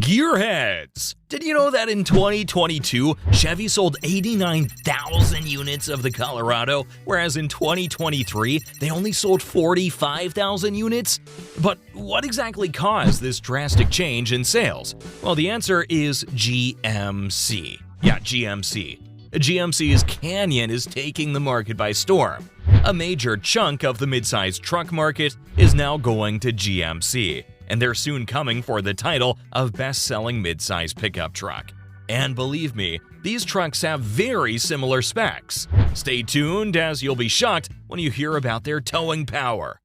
Gearheads! Did you know that in 2022, Chevy sold 89,000 units of the Colorado, whereas in 2023, they only sold 45,000 units? But what exactly caused this drastic change in sales? Well, the answer is GMC. Yeah, GMC. GMC's Canyon is taking the market by storm. A major chunk of the midsize truck market is now going to GMC, and they're soon coming for the title of best-selling midsize pickup truck. And believe me, these trucks have very similar specs. Stay tuned, as you'll be shocked when you hear about their towing power.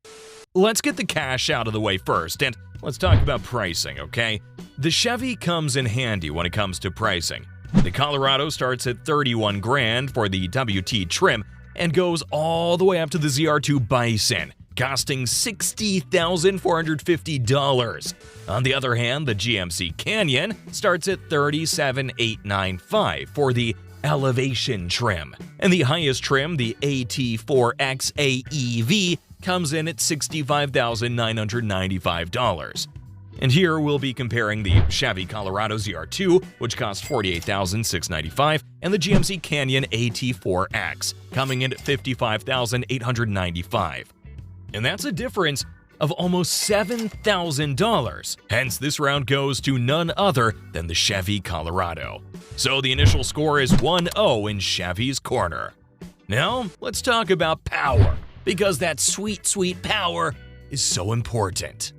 Let's get the cash out of the way first, and let's talk about pricing, okay? The Chevy comes in handy when it comes to pricing. The Colorado starts at $31 grand for the WT trim and goes all the way up to the ZR2 Bison, costing $60,450. On the other hand, the GMC Canyon starts at $37,895 for the Elevation trim, and the highest trim, the AT4X AEV, comes in at $65,995. And here we'll be comparing the Chevy Colorado ZR2, which costs $48,695, and the GMC Canyon AT4X, coming in at $55,895. And that's a difference of almost $7,000. Hence, this round goes to none other than the Chevy Colorado. So the initial score is 1-0 in Chevy's corner. Now, let's talk about power, because that sweet, sweet power is so important.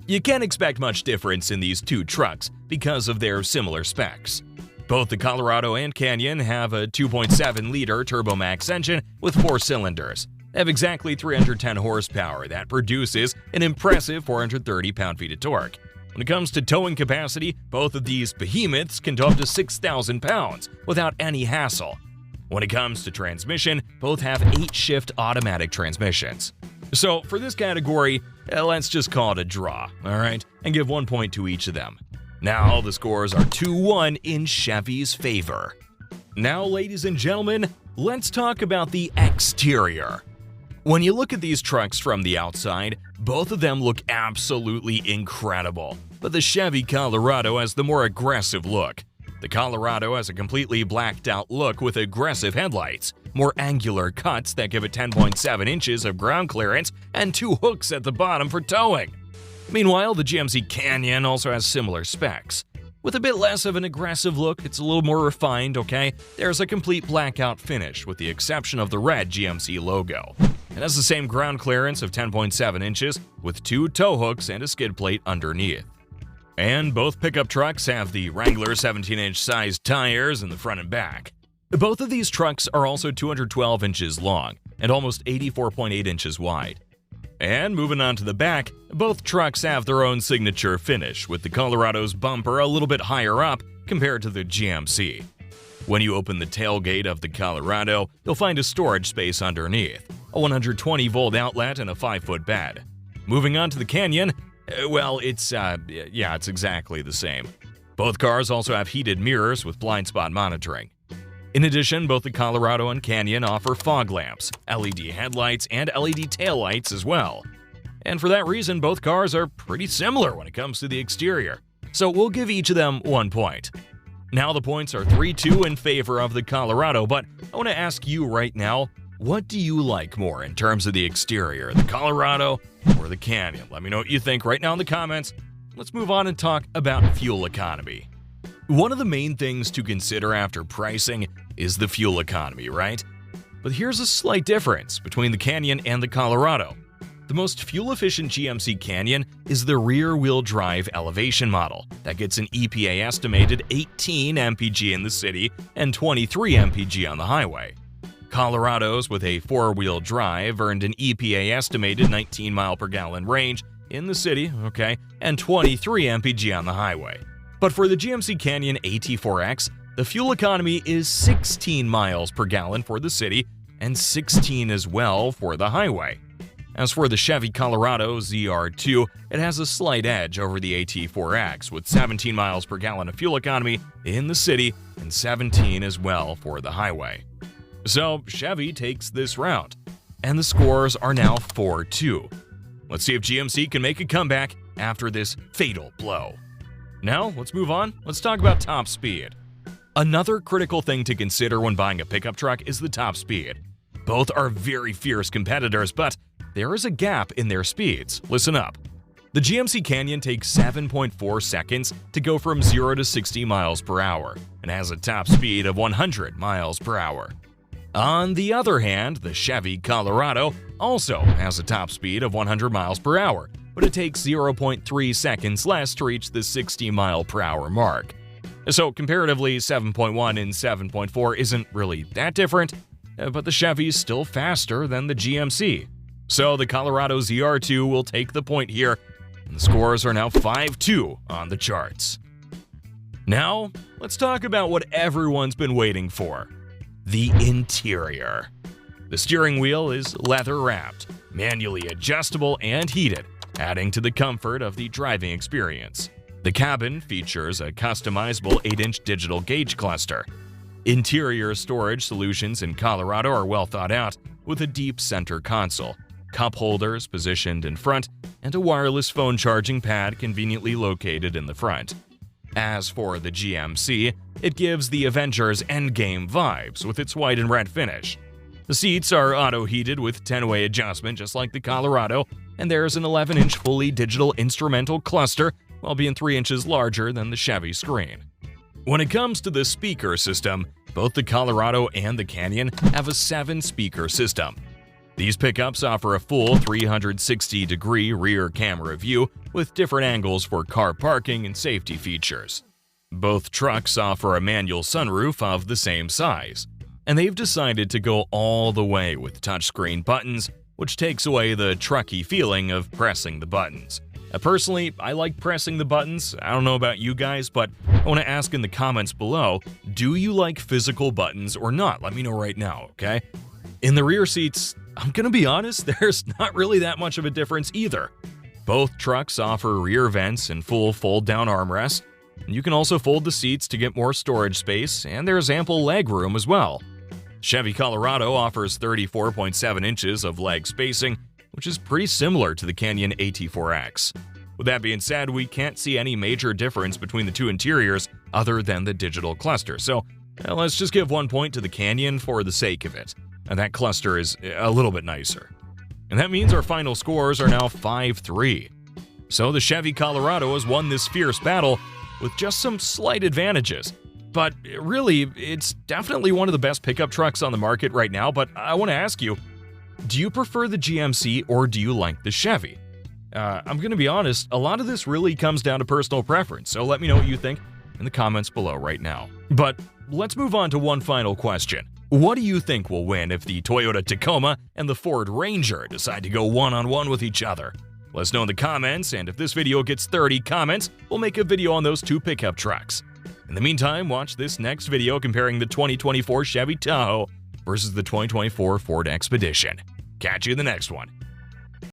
You can't expect much difference in these two trucks because of their similar specs. Both the Colorado and Canyon have a 2.7-liter Turbomax engine with 4 cylinders. They have exactly 310 horsepower that produces an impressive 430 pound-feet of torque. When it comes to towing capacity, both of these behemoths can tow up to 6,000 pounds without any hassle. When it comes to transmission, both have 8-shift automatic transmissions. So for this category, let's just call it a draw, alright, and give 1 point to each of them. Now the scores are 2-1 in Chevy's favor. Now, ladies and gentlemen, let's talk about the exterior. When you look at these trucks from the outside, both of them look absolutely incredible, but the Chevy Colorado has the more aggressive look. The Colorado has a completely blacked out look with aggressive headlights, more angular cuts that give it 10.7 inches of ground clearance, and 2 hooks at the bottom for towing. Meanwhile, the GMC Canyon also has similar specs. With a bit less of an aggressive look, it's a little more refined, okay? There's a complete blackout finish with the exception of the red GMC logo. It has the same ground clearance of 10.7 inches with 2 tow hooks and a skid plate underneath. And both pickup trucks have the Wrangler 17-inch sized tires in the front and back. Both of these trucks are also 212 inches long and almost 84.8 inches wide. And moving on to the back, both trucks have their own signature finish, with the Colorado's bumper a little bit higher up compared to the GMC. When you open the tailgate of the Colorado, you'll find a storage space underneath, a 120-volt outlet, and a 5-foot bed. Moving on to the Canyon, well, it's exactly the same. Both cars also have heated mirrors with blind spot monitoring. In addition, both the Colorado and Canyon offer fog lamps, LED headlights, and LED taillights as well. And for that reason, both cars are pretty similar when it comes to the exterior. So we'll give each of them 1 point. Now the points are 3-2 in favor of the Colorado, but I want to ask you right now, what do you like more in terms of the exterior, the Colorado or the Canyon? Let me know what you think right now in the comments. Let's move on and talk about fuel economy. One of the main things to consider after pricing is the fuel economy, right? But here's a slight difference between the Canyon and the Colorado. The most fuel-efficient GMC Canyon is the rear-wheel drive Elevation model that gets an EPA estimated 18 mpg in the city and 23 mpg on the highway. Colorado's with a 4-wheel drive earned an EPA estimated 19 mpg range in the city, okay, and 23 mpg on the highway. But for the GMC Canyon AT4X, the fuel economy is 16 miles per gallon for the city and 16 as well for the highway. As for the Chevy Colorado ZR2, it has a slight edge over the AT4X with 17 miles per gallon of fuel economy in the city and 17 as well for the highway. So Chevy takes this round, and the scores are now 4-2. Let's see if GMC can make a comeback after this fatal blow. Now, let's move on. Let's talk about top speed. Another critical thing to consider when buying a pickup truck is the top speed. Both are very fierce competitors, but there is a gap in their speeds. Listen up. The GMC Canyon takes 7.4 seconds to go from 0 to 60 miles per hour and has a top speed of 100 miles per hour. On the other hand, the Chevy Colorado also has a top speed of 100 miles per hour, but it takes 0.3 seconds less to reach the 60 mile per hour mark. So comparatively, 7.1 and 7.4 isn't really that different, but the Chevy is still faster than the GMC. So the Colorado ZR2 will take the point here, and the scores are now 5-2 on the charts. Now, let's talk about what everyone's been waiting for: the interior. The steering wheel is leather-wrapped, manually adjustable, and heated, adding to the comfort of the driving experience. The cabin features a customizable 8-inch digital gauge cluster. Interior storage solutions in Colorado are well thought out, with a deep center console, cup holders positioned in front, and a wireless phone charging pad conveniently located in the front. As for the GMC, it gives the Avengers Endgame vibes with its white and red finish. The seats are auto-heated with 10-way adjustment just like the Colorado, and there's an 11-inch fully digital instrumental cluster while being 3 inches larger than the Chevy screen. When it comes to the speaker system, both the Colorado and the Canyon have a 7-speaker system. These pickups offer a full 360-degree rear camera view with different angles for car parking and safety features. Both trucks offer a manual sunroof of the same size, and they've decided to go all the way with touchscreen buttons, which takes away the trucky feeling of pressing the buttons. Personally, I like pressing the buttons. I don't know about you guys, but I want to ask in the comments below, do you like physical buttons or not? Let me know right now, okay? In the rear seats, I'm gonna be honest, there's not really that much of a difference either. Both trucks offer rear vents and full fold-down armrests. You can also fold the seats to get more storage space, and there's ample leg room as well. Chevy Colorado offers 34.7 inches of leg spacing, which is pretty similar to the Canyon AT4X. With that being said, we can't see any major difference between the two interiors other than the digital cluster, so let's just give 1 point to the Canyon for the sake of it. And that cluster is a little bit nicer. And that means our final scores are now 5-3. So the Chevy Colorado has won this fierce battle with just some slight advantages. But really, it's definitely one of the best pickup trucks on the market right now, but I want to ask you, do you prefer the GMC or do you like the Chevy? I'm going to be honest, a lot of this really comes down to personal preference, so let me know what you think in the comments below right now. But let's move on to one final question. What do you think will win if the Toyota Tacoma and the Ford Ranger decide to go one-on-one with each other? Let us know in the comments, and if this video gets 30 comments, we'll make a video on those two pickup trucks. In the meantime, watch this next video comparing the 2024 Chevy Tahoe versus the 2024 Ford Expedition. Catch you in the next one.